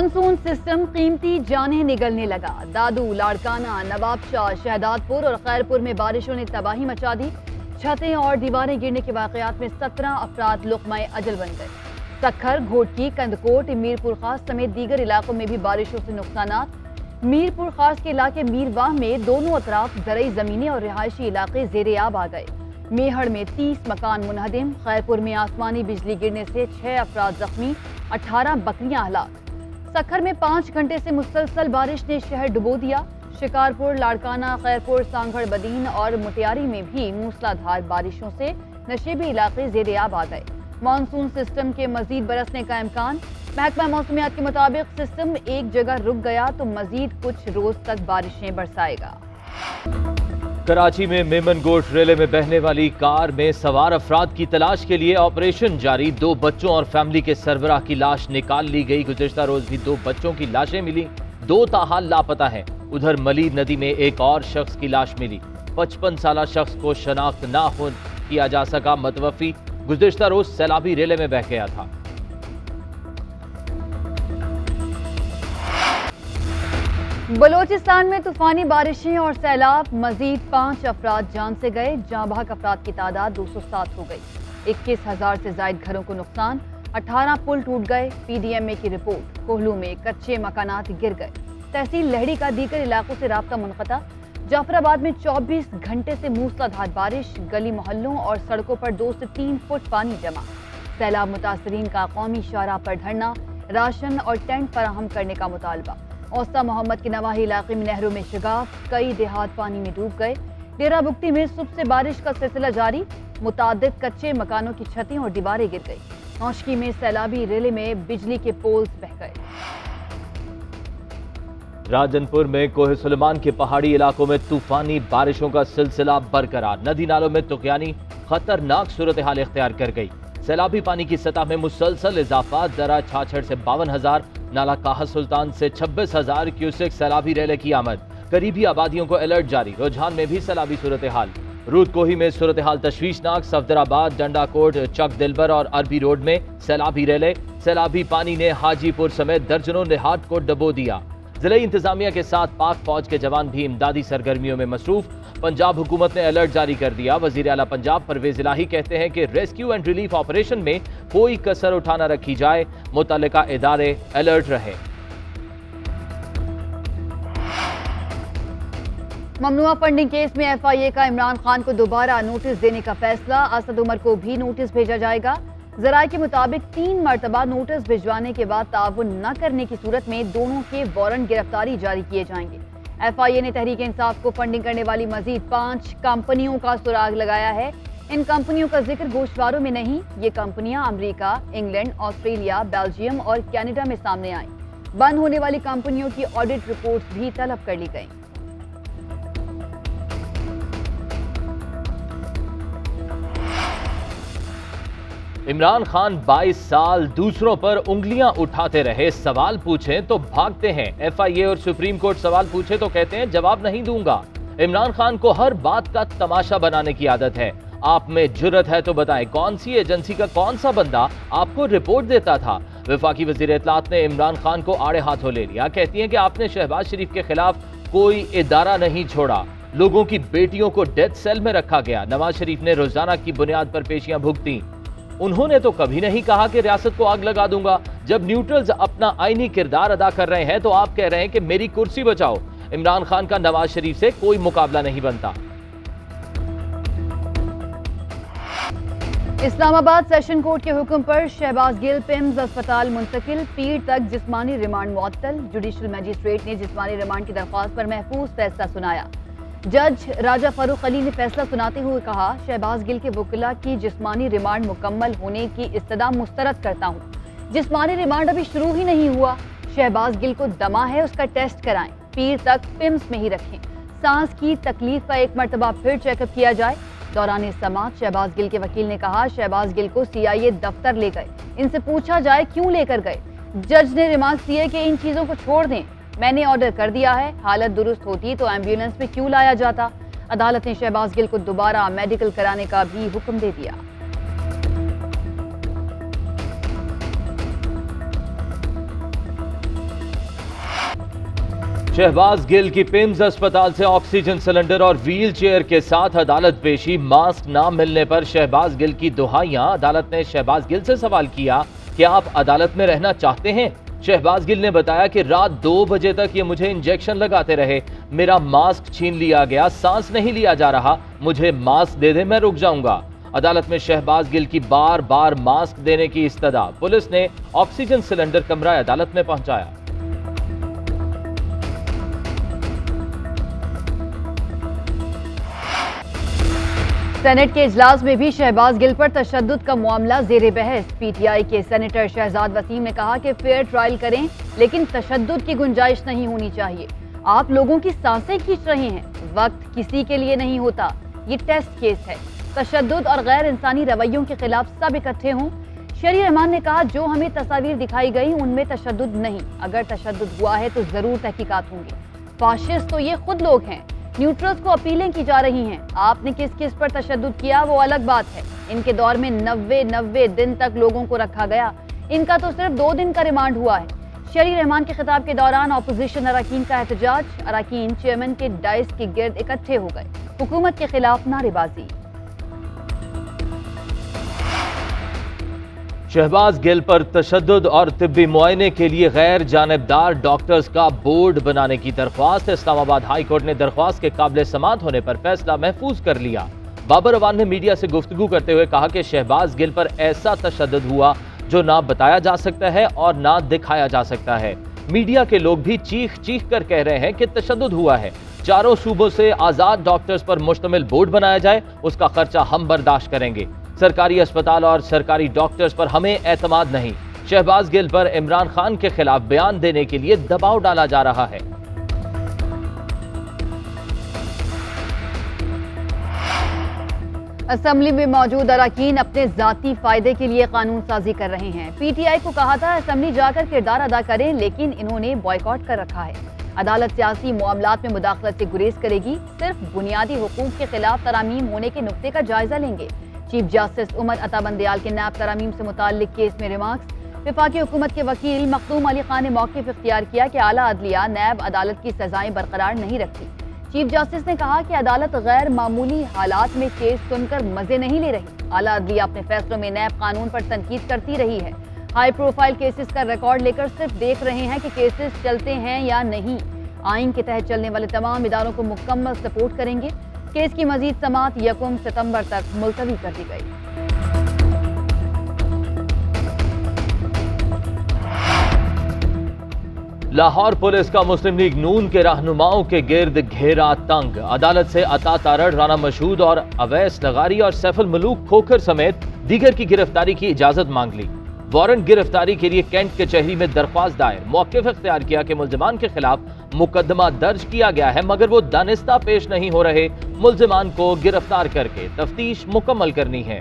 Monsoon system कीमती जानें निगलने लगा। दादू, लाड़काना, नवाबशाह, शहदादपुर और खैरपुर में बारिशों ने तबाही मचा दी। छतें और दीवारें गिरने के वाकयात में 17 अफराद लुक़्मा अजल बन गए। सक्खर, घोटकी, कंदकोट, मीरपुर खास समेत दीगर इलाकों में भी बारिशों से नुकसानात। मीरपुर खास के इलाके मीरवाह में दोनों अतराफ ज़रई ज़मीनें और रिहायशी इलाके ज़ेर-ए-आब आ गए। मेहड़ में 30 मकान मुनहदिम। खैरपुर में आसमानी बिजली गिरने से 6 अफराद जख्मी, 18 बकरियां हलाक। सक्खर में 5 घंटे से मुसलसल बारिश ने शहर डुबो दिया। शिकारपुर, लाड़काना, खैरपुर, सांगड़ बदीन और मुटियारी में भी मूसलाधार बारिशों से नशेबी इलाके ज़ेर-ए-आब आ गए। मानसून सिस्टम के मजीद बरसने का इम्कान। महकमा मौसमियात के मुताबिक सिस्टम एक जगह रुक गया तो मजीद कुछ रोज तक बारिशें बरसाएगा। कराची में मेमन गोश रेले में बहने वाली कार में सवार अफराद की तलाश के लिए ऑपरेशन जारी। 2 बच्चों और फैमिली के सरबराह की लाश निकाल ली गई। गुज़िश्ता रोज भी 2 बच्चों की लाशें मिली, 2 ताहाल लापता हैं। उधर मली नदी में एक और शख्स की लाश मिली। 55 साला शख्स को शनाख्त ना हो किया जा सका। मतवफी गुज़िश्ता रोज सैलाबी रेले में बह गया था। बलोचिस्तान में तूफानी बारिशें और सैलाब, मजीद 5 अफराद जान से गए। जाँ बहक अफराद की तादाद 207 हो गई। 21,000 से ज्यादा घरों को नुकसान, 18 पुल टूट गए। PDMA की रिपोर्ट। कोहलू में कच्चे मकानात गिर गए। तहसील लहड़ी का दीगर इलाकों से राब्ता मुनक़ता। जाफराबाद में 24 घंटे से मूसलाधार बारिश, गली मोहल्लों और सड़कों पर 2 से 3 फुट पानी जमा। सैलाब मुतासरीन का कौमी शाहराह पर धरना, राशन और टेंट फराहम करने का मुतालबा। औसा मोहम्मद के नवाही इलाके में नहरों में शगाफ, कई देहात पानी में डूब गए। डेरा बुगटी में सुबह से बारिश का सिलसिला जारी, मुतादिद कच्चे मकानों की छतें और दीवारें गिर गई। नौशकी में सैलाबी रेले में बिजली के पोल्स बह गए। राजनपुर में कोहे सुलेमान के पहाड़ी इलाकों में तूफानी बारिशों का सिलसिला बरकरार। नदी नालों में तुगयानी खतरनाक सूरत हाल इख्तियार कर गई। सैलाबी पानी की सतह में मुसलसल इजाफा। दरा छाछड़ से 52,000, नाला काहा सुल्तान से 26,000 क्यूसेक सैलाबी रेले की आमद। करीबी आबादियों को अलर्ट जारी। रुझान में भी सैलाबी सूरत हाल। रूदकोही में सूरत हाल तशवीशनाक। सफदराबाद, डंडाकोट, चक दिलबर और अरबी रोड में सैलाबी रेले। सैलाबी पानी ने हाजीपुर समेत दर्जनों देहात को डबो दिया। जिले इंतजामिया के साथ पाक फौज के जवान भी इमदादी सरगर्मियों में मसरूफ। पंजाब हुकूमत ने अलर्ट जारी कर दिया। वजीर आला पंजाब परवेज इलाही कहते हैं कि रेस्क्यू एंड रिलीफ ऑपरेशन में कोई कसर उठा न रखी जाए, मुतल्लिका इदारे अलर्ट रहे। ममनुआ फंडिंग केस में FIA का इमरान खान को दोबारा नोटिस देने का फैसला। असद उमर को भी नोटिस भेजा जाएगा। ज़राए के मुताबिक 3 मरतबा नोटिस भिजवाने के बाद ताउन न करने की सूरत में दोनों के वारंट गिरफ्तारी जारी किए जाएंगे। FIA ने तहरीक इंसाफ को फंडिंग करने वाली मजीद 5 कंपनियों का सुराग लगाया है। इन कंपनियों का जिक्र गोशवारों में नहीं। ये कंपनियां अमेरिका, इंग्लैंड, ऑस्ट्रेलिया, बेल्जियम और कनाडा में सामने आई। बंद होने वाली कंपनियों की ऑडिट रिपोर्ट्स भी तलब कर ली गई। इमरान खान 22 साल दूसरों पर उंगलियां उठाते रहे। सवाल पूछें तो भागते हैं। FIA और सुप्रीम कोर्ट सवाल पूछे तो कहते हैं जवाब नहीं दूंगा। इमरान खान को हर बात का तमाशा बनाने की आदत है। आप में जुर्रत है तो बताएं, कौन सी एजेंसी का कौन सा बंदा आपको रिपोर्ट देता था? वफाकी वजीर इत्तलात ने इमरान खान को आड़े हाथों ले लिया। कहती हैं कि आपने शहबाज शरीफ के खिलाफ कोई इदारा नहीं छोड़ा। लोगों की बेटियों को डेथ सेल में रखा गया। नवाज शरीफ ने रोजाना की बुनियाद पर पेशियां भुगती। उन्होंने तो कभी नहीं कहा कि रियासत को आग लगा दूंगा। जब न्यूट्रल्स अपना आईनी किरदार अदा कर रहे हैं तो आप कह रहे हैं कि मेरी कुर्सी बचाओ। इमरान खान का नवाज शरीफ से कोई मुकाबला नहीं बनता। इस्लामाबाद सेशन कोर्ट के हुक्म पर शहबाज गिल पिम्स अस्पताल मुंतकिल। पीर तक जिस्मानी रिमांड मुअत्तल। जुडिशल मजिस्ट्रेट ने जिस्मानी रिमांड की दरख्वास्त पर महफूज फैसला सुनाया। जज राजा फारूक अली ने फैसला सुनाते हुए कहा, शहबाज गिल के वकीला की जिस्मानी रिमांड मुकम्मल होने की इस्तदा मुस्तरद करता हूँ। जिस्मानी रिमांड अभी शुरू ही नहीं हुआ। शहबाज गिल को दमा है, उसका टेस्ट कराएं। पीर तक पिम्स में ही रखें। सांस की तकलीफ का एक मरतबा फिर चेकअप किया जाए। दौरान समाअत शहबाज गिल के वकील ने कहा, शहबाज गिल को CIA दफ्तर ले गए, इनसे पूछा जाए क्यों लेकर गए। जज ने रिमार्क्स दिए कि इन चीजों को छोड़ दें, मैंने ऑर्डर कर दिया है। हालत दुरुस्त होती तो एम्बुलेंस में क्यों लाया जाता। अदालत ने शहबाज गिल को दोबारा मेडिकल कराने का भी हुक्म दे दिया। शहबाज गिल की पिम्स अस्पताल से ऑक्सीजन सिलेंडर और व्हील चेयर के साथ अदालत पेशी। मास्क ना मिलने पर शहबाज गिल की दुहाइयां। अदालत ने शहबाज गिल से सवाल किया कि आप अदालत में रहना चाहते हैं। शहबाज गिल ने बताया कि रात 2 बजे तक ये मुझे इंजेक्शन लगाते रहे, मेरा मास्क छीन लिया गया, सांस नहीं लिया जा रहा, मुझे मास्क दे दे, मैं रुक जाऊंगा। अदालत में शहबाज गिल की बार बार मास्क देने की इस्तदा। पुलिस ने ऑक्सीजन सिलेंडर कमरा अदालत में पहुंचाया। सेनेट के इजलास में भी शहबाज गिल पर तशद्दुद का मामला जेर बहस। पीटीआई के सेनेटर शहजाद वसीम ने कहा कि फेयर ट्रायल करें, लेकिन तशद्दुद की गुंजाइश नहीं होनी चाहिए। आप लोगों की सांसें खींच रहे हैं, वक्त किसी के लिए नहीं होता, ये टेस्ट केस है। तशद्दुद और गैर इंसानी रवैयों के खिलाफ सब इकट्ठे हों। शरी रहमान ने कहा, जो हमें तस्वीर दिखाई गई उनमें तशद्दुद नहीं, अगर तशद्दुद हुआ है तो जरूर तहकीकात होंगी। फाशिस्ट तो ये खुद लोग हैं। न्यूट्रल्स को अपीलें की जा रही हैं। आपने किस किस पर तशद्दुद किया वो अलग बात है। इनके दौर में 90 दिन तक लोगों को रखा गया, इनका तो सिर्फ 2 दिन का रिमांड हुआ है। शरी रहमान के खिताब के दौरान अपोजिशन अरकान का एहतजाज। अरकान चेयरमैन के डाइस के गिर्द इकट्ठे हो गए, हुकूमत के खिलाफ नारेबाजी। शहबाज गिल पर तशद्दुद और तिब्बी मुआयने के लिए गैर जानिबदार डॉक्टर्स का बोर्ड बनाने की दरख्वास्त। इस्लामाबाद हाई कोर्ट ने दरख्वास्त के काबिल समाअत होने पर फैसला महफूज कर लिया। बाबर अवान ने मीडिया से गुफ्तगू करते हुए कहा कि शहबाज गिल पर ऐसा तशद्दुद हुआ जो ना बताया जा सकता है और ना दिखाया जा सकता है। मीडिया के लोग भी चीख चीख कर कह रहे हैं कि तशद्दुद हुआ है। चारों सूबों से आजाद डॉक्टर्स पर मुश्तमिल बोर्ड बनाया जाए, उसका खर्चा हम बर्दाश्त करेंगे। सरकारी अस्पताल और सरकारी डॉक्टर्स पर हमें एतमाद नहीं। शहबाज गिल पर इमरान खान के खिलाफ बयान देने के लिए दबाव डाला जा रहा है। असेंबली में मौजूद अरकान अपने जाती फायदे के लिए कानून साजी कर रहे हैं। पीटीआई को कहा था असेंबली जाकर किरदार अदा करें, लेकिन इन्होंने बॉयकॉट कर रखा है। अदालत सियासी मामलात में मुदाखलत से गुरेज करेगी, सिर्फ बुनियादी हुकूक के खिलाफ तरामीम होने के नुक्ते का जायजा लेंगे। चीफ जस्टिस उमर अता बंदयाल के नैब तरामीम से मुताल्लिक केस में रिमार्क्स। वफाकी हुकूमत के वकील मखदूम अली खान ने मौक़िफ़ इख्तियार किया कि आला अदलिया नैब अदालत की सजाएं बरकरार नहीं रखती। चीफ जस्टिस ने कहा कि अदालत गैर मामूली हालात में केस सुनकर मजे नहीं ले रही। आला अदलिया अपने फैसलों में नैब कानून पर तनकीद करती रही है। हाई प्रोफाइल केसेस का रिकॉर्ड लेकर सिर्फ देख रहे हैं कि केसेस चलते हैं या नहीं। आइन के तहत चलने वाले तमाम इदारों को मुकम्मल सपोर्ट करेंगे। केस की मजीद समाअत 1 सितंबर तक मुलतवी कर दी गई। लाहौर पुलिस का मुस्लिम लीग नून के रहनुमाओं के गिर्द घेरा तंग। अदालत से अता तारड़, राना मशहूद और अवैस लगारी और सैफुल मलूक खोखर समेत दीगर की गिरफ्तारी की इजाजत मांग ली। वारंट गिरफ्तारी के लिए कैंट कचहरी में दरख्वास्त दायर। मौक़िफ़ इख्तियार किया कि मुल्जिमान के खिलाफ मुकदमा दर्ज किया गया है, मगर वो दानिस्ता पेश नहीं हो रहे। मुल्जिमान को गिरफ्तार करके तफ्तीश मुकम्मल करनी है।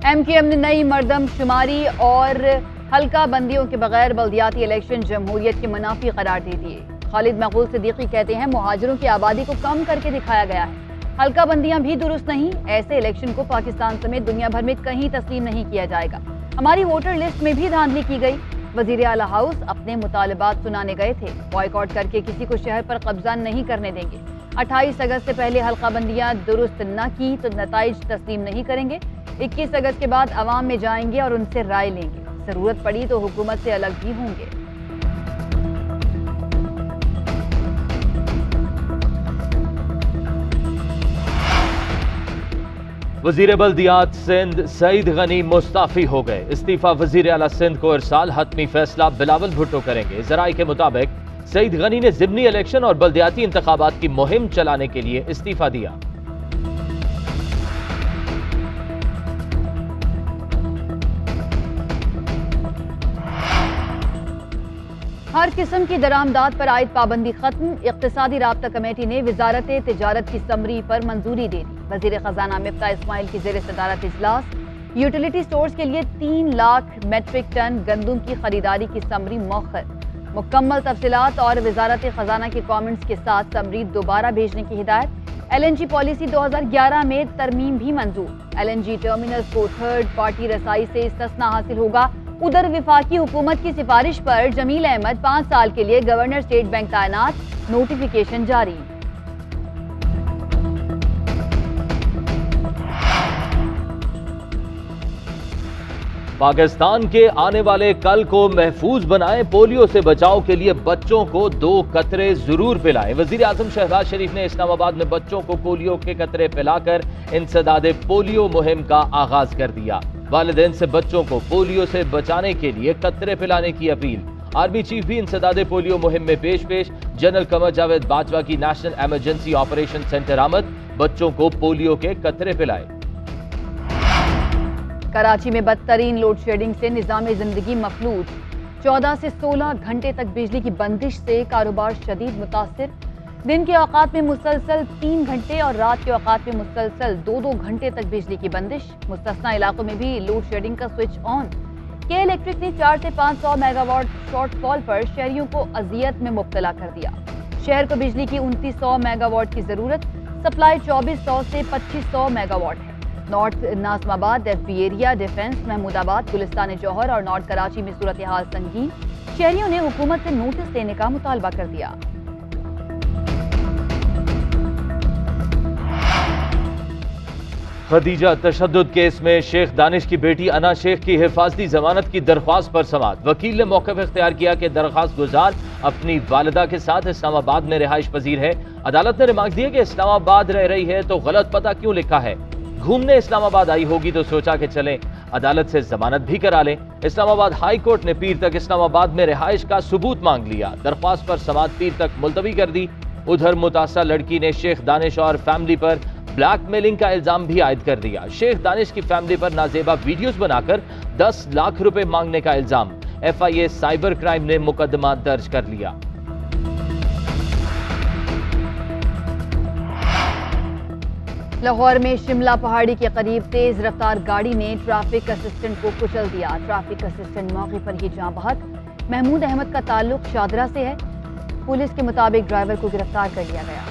MKM ने नई मर्दमशुमारी और हल्का बंदियों के बगैर बल्दियाती इलेक्शन जमहूरियत के मुनाफी करार दे दिए। खालिद मकबूल सिद्दीकी कहते हैं, मुहाजिरों की आबादी को कम करके दिखाया गया है, हल्का बंदियां भी दुरुस्त नहीं। ऐसे इलेक्शन को पाकिस्तान समेत दुनिया भर में कहीं तस्लीम नहीं किया जाएगा। हमारी वोटर लिस्ट में भी धांधली की गई। वजीर आला हाउस अपने मुतालबात सुनाने गए थे। बॉयकॉट करके किसी को शहर पर कब्जा नहीं करने देंगे। 28 अगस्त से पहले हल्का बंदियां दुरुस्त न की तो नताइज तस्लीम नहीं करेंगे। 21 अगस्त के बाद अवाम में जाएंगे और उनसे राय लेंगे। जरूरत पड़ी तो हुकूमत से अलग भी होंगे। वजीर बल्दियात सिंध सईद गनी मुस्ताफी हो गए। इस्तीफा वजीर आला सिंध को इरसाल, हतमी फैसला बिलावल भुट्टो करेंगे। जराये के मुताबिक सईद गनी ने जिमनी इलेक्शन और बल्दियाती इंतखाबात की मुहिम चलाने के लिए इस्तीफा दिया। हर किस्म की दरामदाद पर आयद पाबंदी खत्म। इक्तिसादी राब्ता कमेटी ने वजारत तिजारत की समरी पर मंजूरी दे दी। वजीर खजाना मिफ्ता इस्माइल की जेर सदारत इजलास। यूटिलिटी स्टोर्स के लिए 3 लाख मेट्रिक टन गंदम की खरीदारी की समरी मौखर। मुकम्मल तफसीलात और वजारत खजाना के कमेंट्स के साथ समरी दोबारा भेजने की हिदायत। LNG पॉलिसी 2011 में तरमीम भी मंजूर। LNG टर्मिनल्स को थर्ड पार्टी रसाई से इस्तिस्ना हासिल होगा। उधर विफाकी हुकूमत की सिफारिश पर जमील अहमद 5 साल के लिए गवर्नर स्टेट बैंक तैनात, नोटिफिकेशन जारी। पाकिस्तान के आने वाले कल को महफूज बनाएं, पोलियो से बचाव के लिए बच्चों को 2 कतरे जरूर पिलाएं। वजीर आजम शहबाज शरीफ ने इस्लामाबाद में बच्चों को पोलियो के कतरे पिलाकर इंसदादे पोलियो मुहिम का आगाज कर दिया। वालिदैन से बच्चों को पोलियो से बचाने के लिए कतरे पिलाने की अपील। आर्मी चीफ भी इंसदादे पोलियो मुहिम में पेश। जनरल कमर जावेद बाजवा की नेशनल इमरजेंसी ऑपरेशन सेंटर आमद, बच्चों को पोलियो के कतरे पिलाए। कराची में बदतरीन लोड शेडिंग से निजाम जिंदगी मफलूज। 14 से 16 घंटे तक बिजली की बंदिश से कारोबार शदीद मुतासिर। दिन के औकात में मुसलसल 3 घंटे और रात के औकात में मुसलसल 2-2 घंटे तक बिजली की बंदिश। मुस्तस्ना इलाकों में भी लोड शेडिंग का स्विच ऑन। के इलेक्ट्रिक ने 400 से 500 मेगावाट शॉर्टफॉल पर शहरियों को अजियत में मुब्तला कर दिया। शहर को बिजली की 2900 मेगावाट की जरूरत, सप्लाई 2400 से 2500 मेगावाट है। North Nazimabad, FB area, defence, Mahmudabad, Gulistan Jauhar और नॉर्थ कराची में सूरत हाल संगीन। शहरियों ने हुकूमत से नोटिस देने का मुतालबा कर दिया। खदीजा तशद्दुद केस में शेख दानिश की बेटी अना शेख की हिफाजती जमानत की दरख्वास्त पर समाअत। वकील ने मौक़िफ़ इख्तियार किया कि दरख्वास्त गुजार अपनी वालिदा के साथ इस्लामाबाद में रिहाइश पजीर है। अदालत ने रिमार्क दिया कि इस्लामाबाद रह रही है तो गलत पता क्यों लिखा है। घूमने इस्लामाबाद आई होगी तो सोचा कि चलें अदालत से जमानत भी करा लें। इस्लामाबाद हाई कोर्ट ने पीर तक इस्लामाबाद में रिहाइश का सबूत मांग लिया। दरख्वास्त पर समाअत पीर तक मुलतवी कर दी। उधर मुतासरा लड़की ने शेख दानिश और फैमिली पर ब्लैकमेलिंग का इल्जाम भी आयद कर दिया। शेख दानिश की फैमिली पर नाजेबा वीडियोस बनाकर 10 लाख रुपए मांगने का इल्जाम। FIA साइबर क्राइम ने मुकदमा दर्ज कर लिया। लाहौर में शिमला पहाड़ी के करीब तेज रफ्तार गाड़ी ने ट्रैफिक असिस्टेंट को कुचल दिया। ट्रैफिक असिस्टेंट मौके पर ही जाँ बहक। महमूद अहमद का ताल्लुक शादरा से है। पुलिस के मुताबिक ड्राइवर को गिरफ्तार कर लिया गया।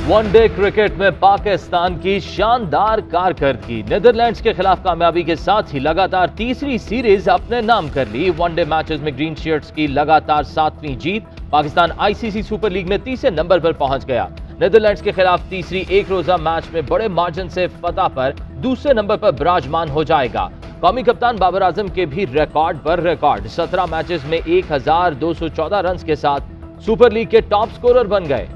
वनडे क्रिकेट में पाकिस्तान की शानदार कारकर्दगी। नीदरलैंड्स के खिलाफ कामयाबी के साथ ही लगातार तीसरी सीरीज अपने नाम कर ली। वनडे मैचेस में ग्रीन शर्ट्स की लगातार 7वीं जीत। पाकिस्तान ICC सुपर लीग में तीसरे नंबर पर पहुंच गया। नीदरलैंड्स के खिलाफ तीसरी एक रोजा मैच में बड़े मार्जिन से फतह पर दूसरे नंबर पर विराजमान हो जाएगा। कौमी कप्तान बाबर आजम के भी रिकॉर्ड पर रिकॉर्ड। 17 मैचेस में 1214 रन के साथ सुपर लीग के टॉप स्कोरर बन गए।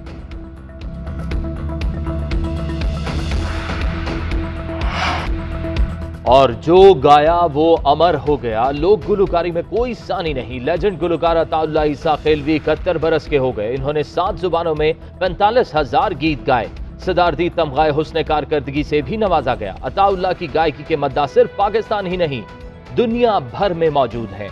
और जो गाया वो अमर हो गया। लोक गुलकारी में कोई सानी नहीं। लेजेंड गुलकार अताउल्लाह ईसा खेलवी 71 बरस के हो गए। इन्होंने 7 जुबानों में 45,000 गीत गाए। सदारती तमगाए हुस्न कारकर्दगी से भी नवाजा गया। अताउल्लाह की गायकी के मद्दा सिर्फ पाकिस्तान ही नहीं दुनिया भर में मौजूद है।